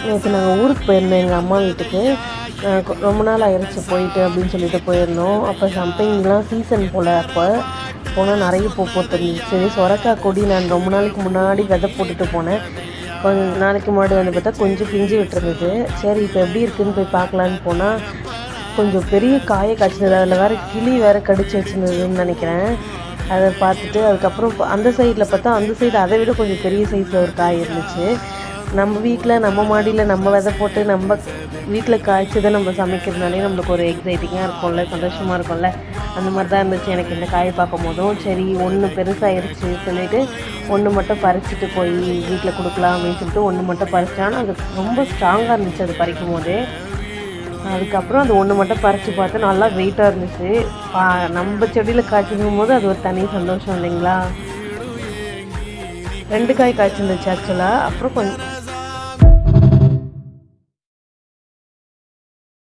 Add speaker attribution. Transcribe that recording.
Speaker 1: நேற்று நாங்கள் ஊருக்கு போயிருந்தோம் எங்கள் அம்மா வீட்டுக்கு. ரொம்ப நாள் ஆயிடுச்சு போயிட்டு அப்படின்னு சொல்லிட்டு போயிருந்தோம். அப்போ சம்திங்லாம் சீசன் போல். அப்போ போனால் நிறைய பூ போட்டுருந்துச்சு. சொரக்காய் கொடி நான் ரொம்ப நாளைக்கு முன்னாடி விதை போட்டுட்டு போனேன். கொஞ்சம் நாளைக்கு முன்னாடி வந்து பார்த்தா கொஞ்சம் பிஞ்சு விட்டுருந்தது. சரி இப்போ எப்படி இருக்குதுன்னு போய் பார்க்கலான்னு போனால் கொஞ்சம் பெரிய காயை காய்ச்சிருந்தது. அதில் வேறு கிளி வேறு கடிச்சு வச்சுருந்ததுன்னு நினைக்கிறேன். அதை பார்த்துட்டு அதுக்கப்புறம் அந்த சைடில் பார்த்தா அந்த சைடு அதை விட கொஞ்சம் பெரிய சைஸில் ஒரு காய் இருந்துச்சு. நம்ம வீட்டில் நம்ம மாடியில் நம்ம விதை போட்டு நம்ம வீட்டில் காய்ச்சதை நம்ம சமைக்கிறதுனாலே நம்மளுக்கு ஒரு எக்ஸைட்டிங்காக இருக்கும்ல, சந்தோஷமாக இருக்கும்ல. அந்த மாதிரி தான் இருந்துச்சு எனக்கு இந்த காயை பார்க்கும் போதும். சரி ஒன்று பெருசாகிடுச்சு சொல்லிவிட்டு ஒன்று மட்டும் பறிச்சுட்டு போய் வீட்டில் கொடுக்கலாம் அப்படின்னு சொல்லிட்டு ஒன்று மட்டும் பறிச்சாலும் அது ரொம்ப ஸ்ட்ராங்காக இருந்துச்சு அது பறிக்கும் போது. அதுக்கப்புறம் அது ஒன்று மட்டும் பறித்து பார்த்து நல்லா வெயிட்டாக இருந்துச்சு. நம்ம செடியில் காய்ச்சிக்கும் போது அது ஒரு தனி சந்தோஷம் இல்லைங்களா. 2 காய் காய்ச்சிருந்துச்சு ஆக்சுவலாக. அப்புறம் கொஞ்சம்